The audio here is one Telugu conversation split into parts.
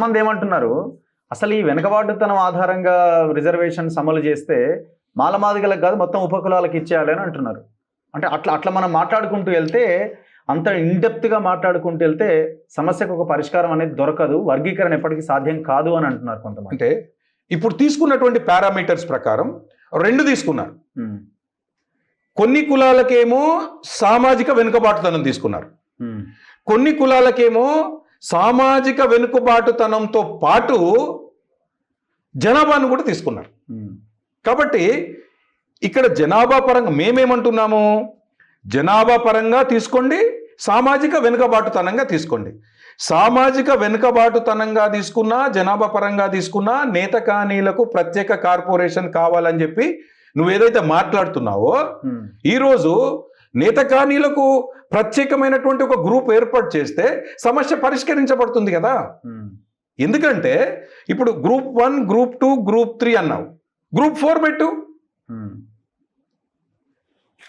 మంది ఏమంటున్నారు, అసలు ఈ వెనుకబాటుతనం ఆధారంగా రిజర్వేషన్స్ అమలు చేస్తే మాలమాదిగలకు కాదు మొత్తం ఉపకులాలకు ఇచ్చేయాలి అని అంటున్నారు. అంటే అట్లా మనం మాట్లాడుకుంటూ వెళ్తే, అంత ఇన్డెప్త్గా మాట్లాడుకుంటూ వెళ్తే సమస్యకు ఒక పరిష్కారం అనేది దొరకదు, వర్గీకరణ ఎప్పటికీ సాధ్యం కాదు అని అంటున్నారు కొంతమంది. అంటే ఇప్పుడు తీసుకున్నటువంటి పారామీటర్స్ ప్రకారం 2 తీసుకున్నారు. కొన్ని కులాలకేమో సామాజిక వెనుకబాటుతనం తీసుకున్నారు, కొన్ని కులాలకేమో సామాజిక వెనుకబాటుతనంతో పాటు జనాభాను కూడా తీసుకున్నారు. కాబట్టి ఇక్కడ జనాభా పరంగా మేమేమంటున్నాము, జనాభా పరంగా తీసుకోండి, సామాజిక వెనుకబాటుతనంగా తీసుకోండి. సామాజిక వెనుకబాటుతనంగా తీసుకున్నా, జనాభా పరంగా తీసుకున్నా నేత కానీలకు ప్రత్యేక కార్పొరేషన్ కావాలని చెప్పి నువ్వేదైతే మాట్లాడుతున్నావో, ఈరోజు నేత కానీలకు ప్రత్యేకమైనటువంటి ఒక గ్రూప్ ఏర్పాటు చేస్తే సమస్య పరిష్కరించబడుతుంది కదా. ఎందుకంటే ఇప్పుడు గ్రూప్ 1, గ్రూప్ 2, గ్రూప్ 3 అన్నావు, గ్రూప్ 4 పెట్టు.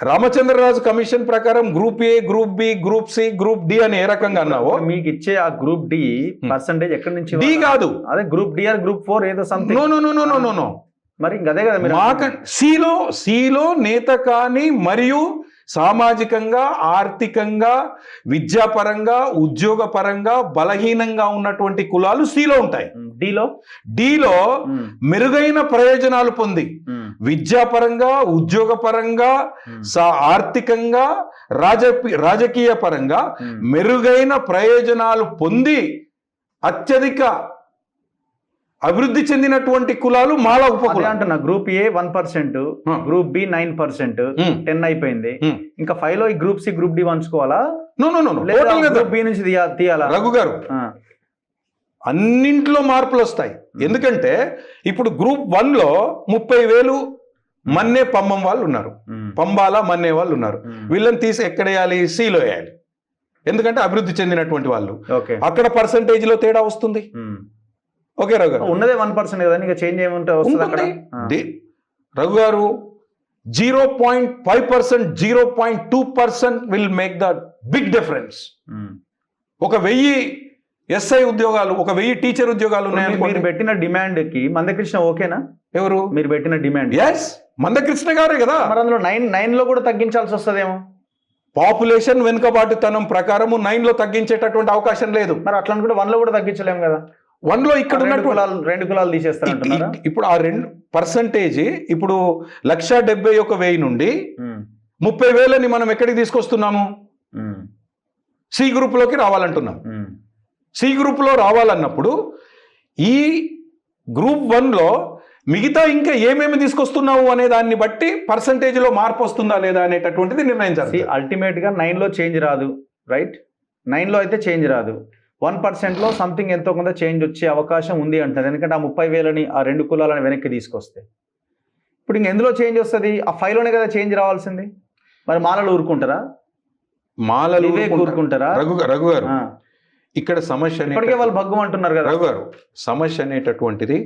రామచంద్రరాజు కమిషన్ ప్రకారం group A, group B, group C, group D అని ఏ రకంగా అన్నావో, మీకు ఇచ్చే ఆ గ్రూప్ డి పర్సంటేజ్ ఎక్కడి నుంచి? డి కాదు, అదే గ్రూప్ డి ఆర్ గ్రూప్ 4 ఏదో సంథింగ్. నో. మరి అదే కదా సిలో నేత కాని మరియు సామాజికంగా, ఆర్థికంగా, విద్యాపరంగా, ఉద్యోగపరంగా బలహీనంగా ఉన్నటువంటి కులాలు సిలో ఉంటాయి. డిలో మెరుగైన ప్రయోజనాలు పొంది విద్యాపరంగా, ఉద్యోగపరంగా, ఆర్థికంగా, రాజకీయ పరంగా మెరుగైన ప్రయోజనాలు పొంది అత్యధిక అభివృద్ధి చెందినటువంటి కులాలు మాల ఉపకులాలు అంటున్నా. గ్రూప్ ఏ 1%, గ్రూప్ బి 9%, 10 అయిపోయింది. ఇంకా 5 లో ఈ గ్రూప్ సి, గ్రూప్ డి వంచుకోవాలా? గ్రూప్ బి నుంచి తీయాలా? రఘు గారు, అన్నింట్లో మార్పులు వస్తాయి. ఎందుకంటే ఇప్పుడు గ్రూప్ 1 లో 30,000 మన్నే పంబం వాళ్ళు ఉన్నారు, పంబాల మన్నే వాళ్ళు ఉన్నారు. వీళ్ళని తీసి ఎక్కడ వేయాలి? సిలో వేయాలి. ఎందుకంటే అభివృద్ధి చెందినటువంటి వాళ్ళు. అక్కడ పర్సంటేజ్ లో తేడా వస్తుంది. ఓకే రఘు గారు, ఉన్నదే 1% కదా, ఇంకా చేంజ్ ఏముంటే వస్తుంది. Raghu garu, 0.5%, 0.2% will make the big difference. 1,000 SI ఉద్యోగాలు, 1,000 టీచర్ ఉద్యోగాలు ఉన్నాయని మీరు పెట్టిన డిమాండ్ కి మందకృష్ణ ఓకేనా? ఎవరు మీరు పెట్టిన డిమాండ్? ఎస్, మందకృష్ణ గారే కదా. మరి అందులో 9 లో కూడా తగ్గించాల్సి వస్తుందేమో. పాపులేషన్ వెనుకబాటుతనం ప్రకారం 9 లో తగ్గించేటటువంటి అవకాశం లేదు. మరి అట్లా కూడా 1 లో కూడా తగ్గించలేము కదా. 1 లో ఇక్కడ ఉన్న 2 కులాలు తీసేస్తారు. ఇప్పుడు ఆ 2% ఇప్పుడు 171,000 నుండి 30,000ని మనం ఎక్కడికి తీసుకొస్తున్నాము? సి గ్రూప్ లోకి రావాలంటున్నాం. సి గ్రూప్ లో రావాలన్నప్పుడు ఈ గ్రూప్ 1 లో మిగతా ఇంకా ఏమేమి తీసుకొస్తున్నావు అనే దాన్ని బట్టి పర్సంటేజ్ లో మార్పు వస్తుందా లేదా అనేటటువంటిది నిర్ణయించాలి. అల్టిమేట్ గా 9 లో చేంజ్ రాదు, రైట్? 9 లో అయితే చేంజ్ రాదు. 1% లో సంథింగ్ ఎంతో కొంత చేంజ్ వచ్చే అవకాశం ఉంది అంటారు. ఎందుకంటే ఆ 30,000ని ఆ 2 కులాలను వెనక్కి తీసుకొస్తే ఇప్పుడు ఇంక ఎందులో చేంజ్ వస్తుంది? ఆ 5 లోనే కదా చేంజ్ రావాల్సింది. మరి మాలలు ఊరుకుంటారా? మాలలు ఊరుకుంటారా? రఘు గారు, ఇక్కడ సమస్య ఇప్పటికే వాళ్ళు భగ్గుమంటున్నారు కదా. రఘు గారు, సమస్య అనేటటువంటిది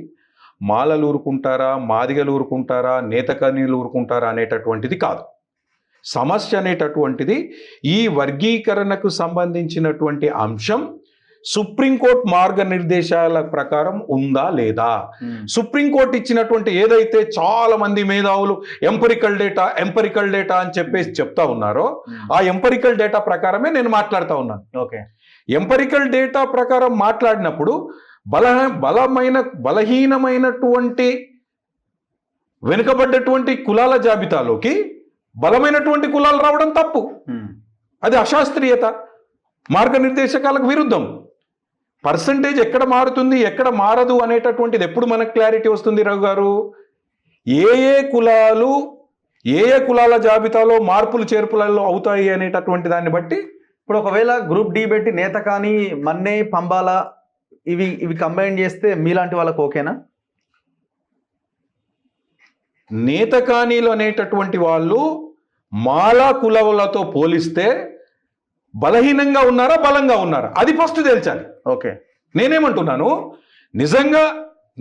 మాలలు ఊరుకుంటారా, మాదిగలు ఊరుకుంటారా, నేతకర్ణీలు ఊరుకుంటారా అనేటటువంటిది కాదు. సమస్య అనేటటువంటిది ఈ వర్గీకరణకు సంబంధించినటువంటి అంశం సుప్రీంకోర్టు మార్గనిర్దేశాల ప్రకారం ఉందా లేదా. సుప్రీంకోర్టు ఇచ్చినటువంటి ఏదైతే చాలా మంది మేధావులు ఎంపరికల్ డేటా అని చెప్పేసి చెప్తా ఉన్నారో ఆ ఎంపరికల్ డేటా ప్రకారమే నేను మాట్లాడుతూ ఉన్నాను. ఓకే, ఎంపరికల్ డేటా ప్రకారం మాట్లాడినప్పుడు బలహీనమైనటువంటి వెనుకబడ్డటువంటి కులాల జాబితాలోకి బలమైనటువంటి కులాలు రావడం తప్పు. అది అశాస్త్రీయత, మార్గనిర్దేశకాలకు విరుద్ధం. పర్సంటేజ్ ఎక్కడ మారుతుంది, ఎక్కడ మారదు అనేటటువంటిది ఎప్పుడు మనకు క్లారిటీ వస్తుంది రఘు గారు? ఏ ఏ కులాల జాబితాలో మార్పులు చేర్పులలో అవుతాయి అనేటటువంటి దాన్ని బట్టి. ఇప్పుడు ఒకవేళ గ్రూప్ డి పెట్టి నేత కానీ, మన్నే, పంబాల ఇవి కంబైన్ చేస్తే మీలాంటి వాళ్ళకు ఓకేనా? నేత కానీలు అనేటటువంటి వాళ్ళు మాలా కులవులతో పోలిస్తే బలహీనంగా ఉన్నారా, బలంగా ఉన్నారా, అది ఫస్ట్ తేల్చాలి. ఓకే, నేనేమంటున్నాను, నిజంగా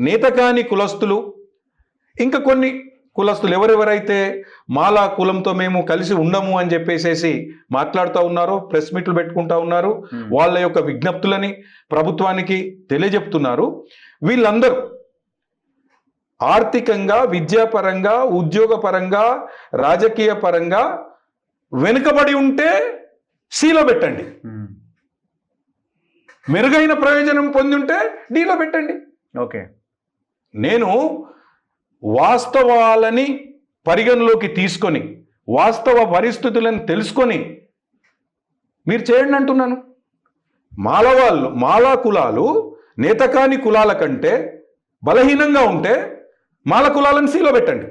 నేత కాని కులస్తులు ఇంకా కులస్తులు ఎవరెవరైతే మాలా కులంతో మేము కలిసి ఉండము అని చెప్పేసేసి మాట్లాడుతూ ఉన్నారు, ప్రెస్ మీట్లు పెట్టుకుంటా ఉన్నారు, వాళ్ళ యొక్క విజ్ఞప్తులని ప్రభుత్వానికి తెలియజెప్తున్నారు. వీళ్ళందరూ ఆర్థికంగా, విద్యాపరంగా, ఉద్యోగపరంగా, రాజకీయ పరంగా వెనుకబడి ఉంటే సిలో పెట్టండి, మెరుగైన ప్రయోజనం పొంది ఉంటే డీలో పెట్టండి. ఓకే, నేను వాస్తవాలని పరిగణలోకి తీసుకొని వాస్తవ పరిస్థితులను తెలుసుకొని మీరు చేయండి అంటున్నాను. మాలా కులాలు నేతకాని కులాల కంటే బలహీనంగా ఉంటే మాల కులాలను సీలో పెట్టండి.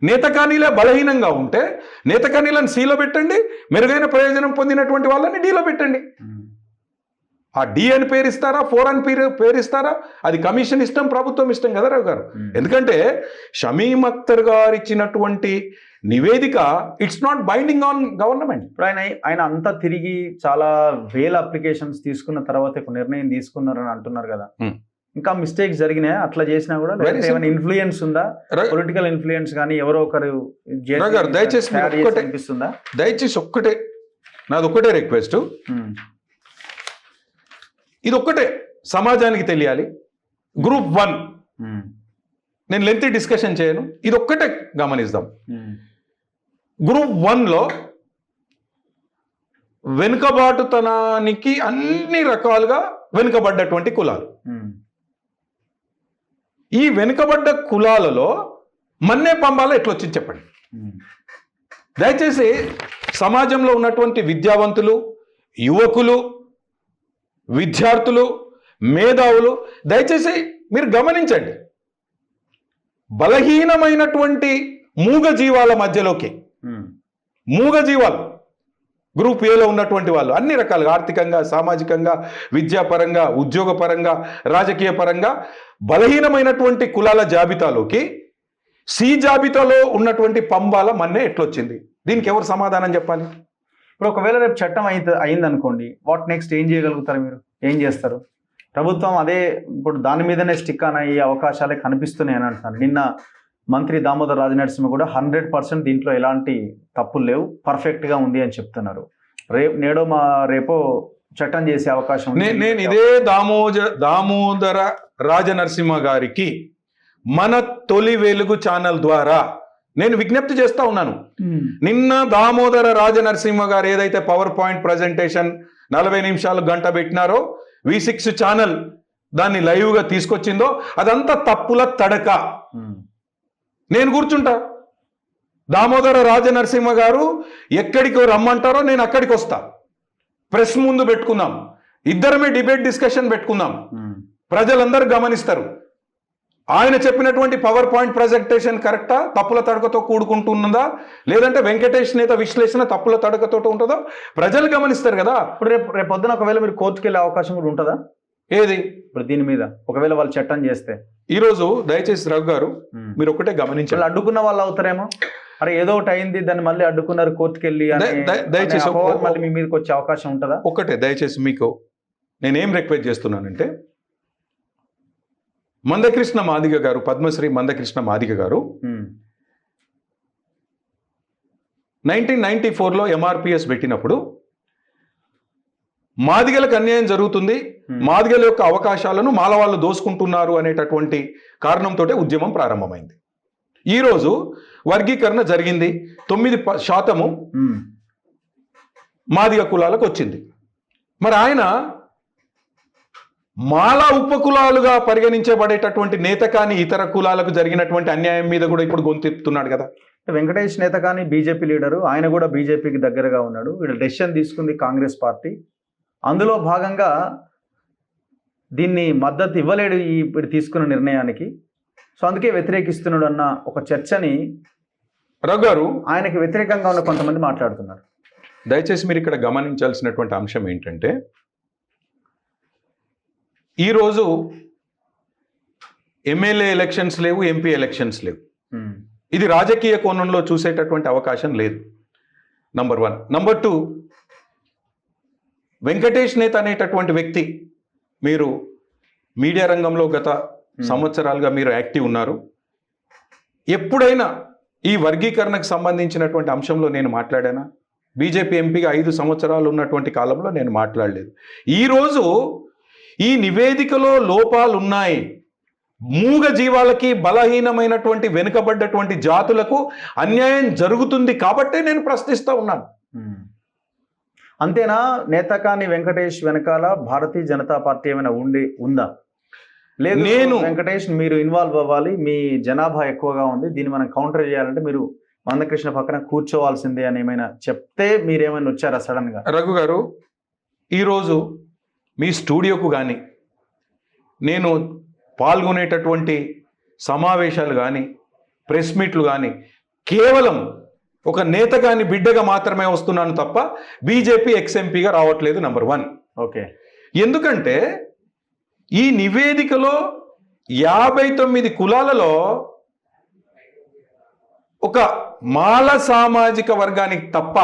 నేతకానీలే బలహీనంగా ఉంటే నేతకానీలను సీలో పెట్టండి, మెరుగైన ప్రయోజనం పొందినటువంటి వాళ్ళని డీలో పెట్టండి. ఆ డి అని పేరు ఇస్తారా, 4 అని పేరు ఇస్తారా, అది కమిషన్ ఇష్టం, ప్రభుత్వం ఇష్టం కదా రావు గారు. ఎందుకంటే షమీమ్ అఖ్తర్ గారు ఇచ్చినటువంటి నివేదిక it's not binding on government. ఇప్పుడు ఆయన అంతా తిరిగి చాలా వేల అప్లికేషన్స్ తీసుకున్న తర్వాత ఇప్పుడు నిర్ణయం తీసుకున్నారని అంటున్నారు కదా, ఇంకా మిస్టేక్స్ జరిగినాయి అట్లా చేసినా కూడా ఏమైనా ఇన్ఫ్లుయెన్స్ ఉందా, పొలిటికల్ ఇన్ఫ్లుయెన్స్ కానీ ఎవరో ఒకరు అనిపిస్తుందా? దయచేసి ఒక్కటే నాది ఒక్కటే రిక్వెస్ట్, ఇది ఒక్కటే సమాజానికి తెలియాలి. గ్రూప్ 1 నేను లెంతీ డిస్కషన్ చేయను, ఇది ఒక్కటే గమనిద్దాం. గ్రూప్ 1లో వెనుకబాటుతనానికి అన్ని రకాలుగా వెనుకబడ్డటువంటి కులాలు. ఈ వెనుకబడ్డ కులాలలో మన్నే పంబాల ఎట్లొచ్చింది చెప్పండి. దయచేసి సమాజంలో ఉన్నటువంటి విద్యావంతులు, యువకులు, విద్యార్థులు, మేధావులు దయచేసి మీరు గమనించండి. బలహీనమైనటువంటి మూగ జీవాల మధ్యలోకి, మూగ జీవాలు గ్రూప్ ఏలో ఉన్నటువంటి వాళ్ళు అన్ని రకాలుగా ఆర్థికంగా, సామాజికంగా, విద్యాపరంగా, ఉద్యోగపరంగా, రాజకీయ పరంగా బలహీనమైనటువంటి కులాల జాబితాలోకి సి జాబితాలో ఉన్నటువంటి పంబాల మన్నే ఎట్లొచ్చింది? దీనికి ఎవరు సమాధానం చెప్పాలి? ఇప్పుడు ఒకవేళ రేపు చట్టం అయిందనుకోండి, వాట్ నెక్స్ట్ ఏం చేయగలుగుతారు? మీరు ఏం చేస్తారు? ప్రభుత్వం అదే ఇప్పుడు దాని మీదనే స్టిక్ ఆన్ అయ్యే అవకాశాలే కనిపిస్తున్నాయి అని అంటున్నారు. నిన్న మంత్రి దామోదర్ రాజనరసింహ కూడా 100% దీంట్లో ఎలాంటి తప్పులు లేవు, పర్ఫెక్ట్గా ఉంది అని చెప్తున్నారు. రేపో చట్టం చేసే అవకాశం ఉంది. నేను ఇదే దామోదర రాజనరసింహ గారికి మన తొలి వెలుగు ఛానల్ ద్వారా నేను విజ్ఞప్తి చేస్తా ఉన్నాను. నిన్న దామోదర రాజనరసింహ గారు ఏదైతే పవర్ పాయింట్ ప్రజెంటేషన్ 40 నిమిషాలు గంట పెట్టినారో, V6 ఛానల్ దాన్ని లైవ్గా తీసుకొచ్చిందో అదంతా తప్పుల తడక. నేను కూర్చుంటా, దామోదర రాజనరసింహ గారు ఎక్కడికి రమ్మంటారో నేను అక్కడికి వస్తా. ప్రెస్ ముందు పెట్టుకుందాం, ఇద్దరమే డిబేట్ డిస్కషన్ పెట్టుకుందాం, ప్రజలందరూ గమనిస్తారు. ఆయన చెప్పినటువంటి పవర్ పాయింట్ ప్రజెంటేషన్ కరెక్టా, తప్పుల తడకతో కూడుకుంటున్నదా, లేదంటే వెంకటేష్ నేత విశ్లేషణ తప్పుల తడకతో ఉంటుందో ప్రజలు గమనిస్తారు కదా. ఇప్పుడు రేపు పొద్దున ఒకవేళ మీరు కోర్టుకు వెళ్ళే అవకాశం కూడా ఉంటుందా? ఏది ఇప్పుడు దీని మీద ఒకవేళ వాళ్ళు చట్టం చేస్తే? ఈరోజు దయచేసి రఘు గారు మీరు ఒకటే గమనించాలి, అడ్డుకున్న వాళ్ళు అవుతారేమో. అరే ఏదో ఒకటి అయింది, దాన్ని మళ్ళీ అడ్డుకున్నారు కోర్టుకు వెళ్ళి, దయచేసి మళ్ళీ మీ మీదకి వచ్చే అవకాశం ఉంటుందా? ఒకటే దయచేసి మీకు నేనేం రిక్వెస్ట్ చేస్తున్నానంటే, మందకృష్ణ మాదిగ గారు, పద్మశ్రీ మందకృష్ణ మాదిగ గారు 1994లో MRPS పెట్టినప్పుడు మాదిగలకు అన్యాయం జరుగుతుంది, మాదిగల యొక్క అవకాశాలను మాలవాళ్ళు దోసుకుంటున్నారు అనేటటువంటి కారణంతో ఉద్యమం ప్రారంభమైంది. ఈరోజు వర్గీకరణ జరిగింది, 9% మాదిగ కులాలకు వచ్చింది. మరి ఆయన మాలా ఉపకులాలుగా పరిగణించబడేటటువంటి నేత కానీ ఇతర కులాలకు జరిగినటువంటి అన్యాయం మీద కూడా ఇప్పుడు గొంతెత్తుతున్నాడు కదా. వెంకటేష్ నేత కానీ బీజేపీ లీడరు, ఆయన కూడా బీజేపీకి దగ్గరగా ఉన్నాడు. వీళ్ళు డెసిషన్ తీసుకుంది కాంగ్రెస్ పార్టీ, అందులో భాగంగా దీన్ని మద్దతు ఇవ్వలేడు ఇప్పుడు తీసుకున్న నిర్ణయానికి. సో అందుకే వ్యతిరేకిస్తున్నాడు అన్న ఒక చర్చని రఘు గారు, ఆయనకి వ్యతిరేకంగా ఉన్న కొంతమంది మాట్లాడుతున్నారు. దయచేసి మీరు ఇక్కడ గమనించాల్సినటువంటి అంశం ఏంటంటే, ఈరోజు ఎమ్మెల్యే ఎలక్షన్స్ లేవు, ఎంపీ ఎలక్షన్స్ లేవు. ఇది రాజకీయ కోణంలో చూసేటటువంటి అవకాశం లేదు, నంబర్ 1. నంబర్ 2, వెంకటేష్ నేత అనేటటువంటి వ్యక్తి, మీరు మీడియా రంగంలో గత సంవత్సరాలుగా మీరు యాక్టివ్ ఉన్నారు. ఎప్పుడైనా ఈ వర్గీకరణకు సంబంధించినటువంటి అంశంలో నేను మాట్లాడానా? బీజేపీ ఎంపీగా 5 సంవత్సరాలు ఉన్నటువంటి కాలంలో నేను మాట్లాడలేదు. ఈరోజు ఈ నివేదికలో లోపాలు ఉన్నాయి, మూగ జీవాలకి, బలహీనమైనటువంటి వెనుకబడ్డటువంటి జాతులకు అన్యాయం జరుగుతుంది కాబట్టే నేను ప్రశ్నిస్తూ ఉన్నాను. అంతేనా? నేతకాని వెంకటేష్ వెనకాల భారతీయ జనతా పార్టీ ఏమైనా ఉందా? లేదు, నేను వెంకటేష్ మీరు ఇన్వాల్వ్ అవ్వాలి, మీ జనాభా ఎక్కువగా ఉంది, దీన్ని మనం కౌంటర్ చేయాలంటే మీరు మందకృష్ణ పక్కన కూర్చోవాల్సిందే అని ఏమైనా చెప్తే మీరేమైనా వచ్చారా సడన్ గా? రఘు గారు, ఈరోజు మీ స్టూడియోకు కానీ, నేను పాల్గొనేటటువంటి సమావేశాలు కానీ, ప్రెస్ మీట్లు కానీ కేవలం ఒక నేత కానీ బిడ్డగా మాత్రమే వస్తున్నాను తప్ప బీజేపీ ఎక్స్ఎంపీగా రావట్లేదు. నంబర్ 1. ఓకే. ఎందుకంటే ఈ నివేదికలో 59 కులాలలో ఒక మాల సామాజిక వర్గానికి తప్ప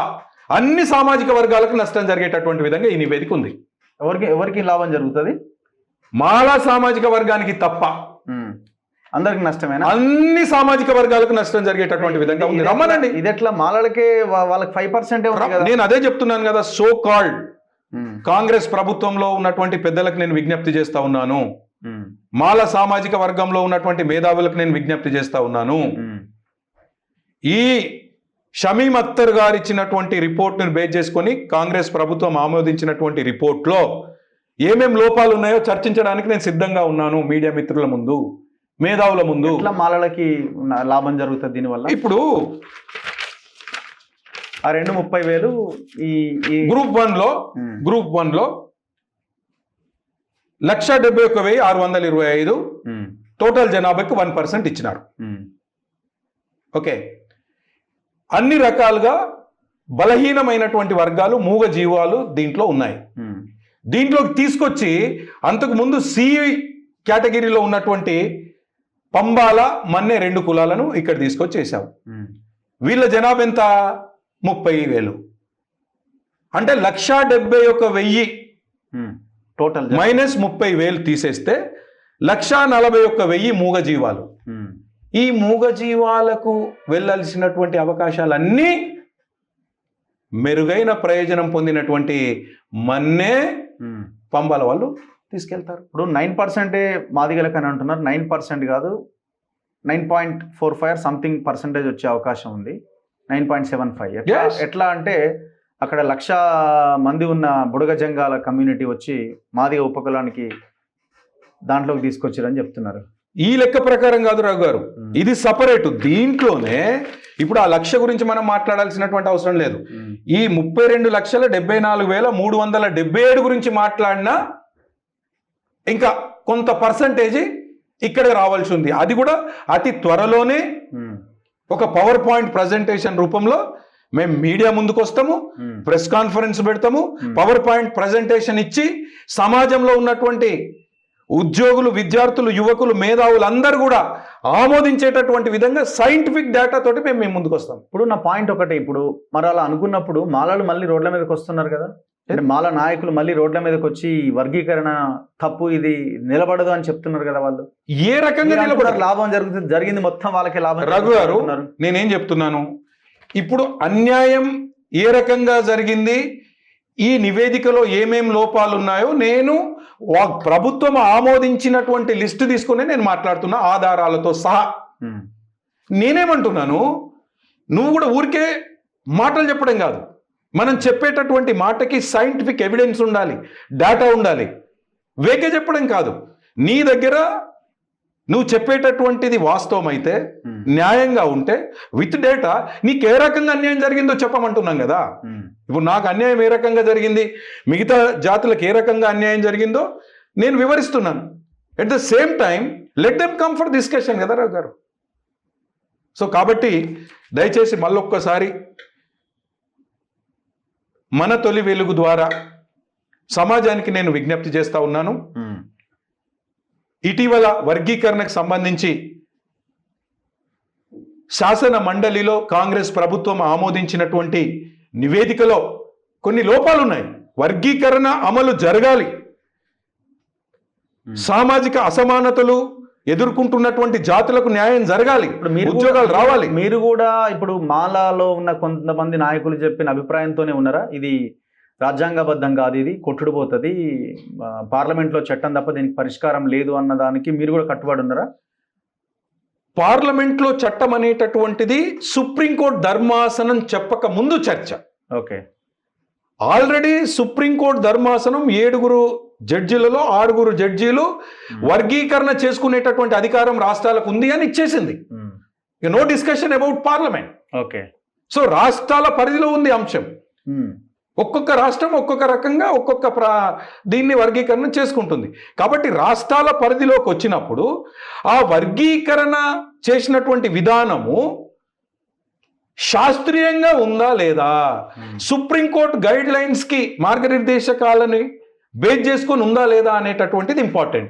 అన్ని సామాజిక వర్గాలకు నష్టం జరిగేటటువంటి విధంగా ఈ నివేదిక ఉంది. ఎవరికి లాభం జరుగుతుంది? మాల సామాజిక వర్గానికి తప్ప అందరికి నష్టమేనా? అన్ని సామాజిక వర్గాలకు నష్టం జరిగేటటువంటి విధంగా ఉంది. రమ్మనండి. ఇది ఎట్లా మాలలకే వాళ్ళకి 5% నేను అదే చెప్తున్నాను కదా. సో కాల్డ్ కాంగ్రెస్ ప్రభుత్వంలో ఉన్నటువంటి పెద్దలకు నేను విజ్ఞప్తి చేస్తా ఉన్నాను, మాల సామాజిక వర్గంలో ఉన్నటువంటి మేధావులకు నేను విజ్ఞప్తి చేస్తా ఉన్నాను. ఈ షమీం అఖ్తర్ గారు ఇచ్చినటువంటి రిపోర్ట్ను బేస్ చేసుకొని కాంగ్రెస్ ప్రభుత్వం ఆమోదించినటువంటి రిపోర్ట్లో ఏమేం లోపాలు ఉన్నాయో చర్చించడానికి నేను సిద్ధంగా ఉన్నాను. మీడియా మిత్రుల ముందు, మేధావుల ముందు. ఎట్లా మాలలకి లాభం జరుగుతుంది దీనివల్ల? ఇప్పుడు ఆ 2,30,000 ఈ గ్రూప్ 1లో 1,71,625 టోటల్ జనాభాకి 1% ఇచ్చినారు. ఓకే. అన్ని రకాలుగా బలహీనమైనటువంటి వర్గాలు, మూగ జీవాలు దీంట్లో ఉన్నాయి. దీంట్లోకి తీసుకొచ్చి అంతకు ముందు సి కేటగిరీలో ఉన్నటువంటి పంబాల, మన్నె 2 కులాలను ఇక్కడ తీసుకొచ్చేసావు. వీళ్ళ జనాభా ఎంత? 30,000. అంటే 1,71,000 టోటల్ మైనస్ 30,000 తీసేస్తే 1,41,000 మూగ జీవాలు. ఈ మూగ జీవాలకు వెళ్ళాల్సినటువంటి అవకాశాలన్నీ మెరుగైన ప్రయోజనం పొందినటువంటి మన్నే, పంబాల వాళ్ళు తీసుకెళ్తారు. ఇప్పుడు 9% మాదిగలకు అని అంటున్నారు. 9% కాదు, 9.45 సంథింగ్ పర్సెంటేజ్ వచ్చే అవకాశం ఉంది. 9.75. ఎట్లా అంటే అక్కడ 1,00,000 మంది ఉన్న బుడగ జంగాల కమ్యూనిటీ వచ్చి మాదిగ ఉపకులానికి దాంట్లోకి తీసుకొచ్చారని చెప్తున్నారు. ఈ లెక్క ప్రకారం కాదు రఘు గారు, ఇది సపరేట్. దీంట్లోనే ఇప్పుడు ఆ 1,00,000 గురించి మనం మాట్లాడాల్సినటువంటి అవసరం లేదు. ఈ 32,74,377 గురించి మాట్లాడినా ఇంకా కొంత పర్సంటేజ్ ఇక్కడ రావాల్సి ఉంది. అది కూడా అతి త్వరలోనే ఒక పవర్ పాయింట్ ప్రజెంటేషన్ రూపంలో మేము మీడియా ముందుకు వస్తాము, ప్రెస్ కాన్ఫరెన్స్ పెడతాము, పవర్ పాయింట్ ప్రజెంటేషన్ ఇచ్చి సమాజంలో ఉన్నటువంటి ఉద్యోగులు, విద్యార్థులు, యువకులు, మేధావులు అందరూ కూడా ఆమోదించేటటువంటి విధంగా సైంటిఫిక్ డేటా తోటి మేము ముందుకు వస్తాం. ఇప్పుడు నా పాయింట్ ఒకటి, ఇప్పుడు మరి అలా అనుకున్నప్పుడు మాలలు మళ్ళీ రోడ్ల మీదకి వస్తున్నారు కదా, అంటే మాల నాయకులు మళ్ళీ రోడ్ల మీదకి వచ్చి వర్గీకరణ తప్పు, ఇది నిలబడదు అని చెప్తున్నారు కదా. వాళ్ళు ఏ రకంగా నిలబడారు? లాభం జరిగింది మొత్తం వాళ్ళకి లాభం. రఘు గారు, నేనేం చెప్తున్నాను, ఇప్పుడు అన్యాయం ఏ రకంగా జరిగింది, ఈ నివేదికలో ఏమేం లోపాలు ఉన్నాయో నేను ప్రభుత్వం ఆమోదించినటువంటి లిస్టు తీసుకుని నేను మాట్లాడుతున్నా, ఆధారాలతో సహా. నేనేమంటున్నాను, నువ్వు కూడా ఊరికే మాటలు చెప్పడం కాదు, మనం చెప్పేటటువంటి మాటకి సైంటిఫిక్ ఎవిడెన్స్ ఉండాలి, డేటా ఉండాలి. వేకే చెప్పడం కాదు, నీ దగ్గర నువ్వు చెప్పేటటువంటిది వాస్తవం అయితే, న్యాయంగా ఉంటే, విత్ డేటా నీకు ఏ రకంగా అన్యాయం జరిగిందో చెప్పమంటున్నాం కదా. ఇప్పుడు నాకు అన్యాయం ఏ రకంగా జరిగింది, మిగతా జాతులకు ఏ రకంగా అన్యాయం జరిగిందో నేను వివరిస్తున్నాను. At the same time let them come for discussion కదా రావు గారు. సో కాబట్టి దయచేసి మళ్ళొక్కసారి మన తొలి వెలుగు ద్వారా సమాజానికి నేను విజ్ఞప్తి చేస్తా ఉన్నాను. ఇటీవల వర్గీకరణకు సంబంధించి శాసన మండలిలో కాంగ్రెస్ ప్రభుత్వం ఆమోదించినటువంటి నివేదికలో కొన్ని లోపాలు ఉన్నాయి. వర్గీకరణ అమలు జరగాలి, సామాజిక అసమానతలు ఎదుర్కొంటున్నటువంటి జాతులకు న్యాయం జరగాలి, ఇప్పుడు మీరు ఉద్యోగాలు రావాలి. మీరు కూడా ఇప్పుడు మాలాలో ఉన్న కొంతమంది నాయకులు చెప్పిన అభిప్రాయంతోనే ఉన్నారా? ఇది రాజ్యాంగబద్ధం కాదు, ఇది కొట్టుడుపోతుంది, పార్లమెంట్లో చట్టం తప్ప దీనికి పరిష్కారం లేదు అన్న దానికి మీరు కూడా కట్టుబడి ఉన్నారా? పార్లమెంట్లో చట్టం అనేటటువంటిది సుప్రీంకోర్టు ధర్మాసనం చెప్పక ముందు చర్చ. ఓకే, ఆల్రెడీ సుప్రీంకోర్టు ధర్మాసనం 7 జడ్జీలలో 6 జడ్జీలు వర్గీకరణ చేసుకునేటటువంటి అధికారం రాష్ట్రాలకు ఉంది అని ఇచ్చేసింది. No discussion about parliament. Okay, so రాష్ట్రాల పరిధిలో ఉంది అంశం. ఒక్కొక్క రాష్ట్రం ఒక్కొక్క రకంగా దీన్ని వర్గీకరణ చేసుకుంటుంది. కాబట్టి రాష్ట్రాల పరిధిలోకి వచ్చినప్పుడు ఆ వర్గీకరణ చేసినటువంటి విధానము శాస్త్రీయంగా ఉందా లేదా, సుప్రీంకోర్టు గైడ్ లైన్స్ కి మార్గనిర్దేశకాలని బేస్ చేసుకొని ఉందా లేదా అనేటటువంటిది ఇంపార్టెంట్.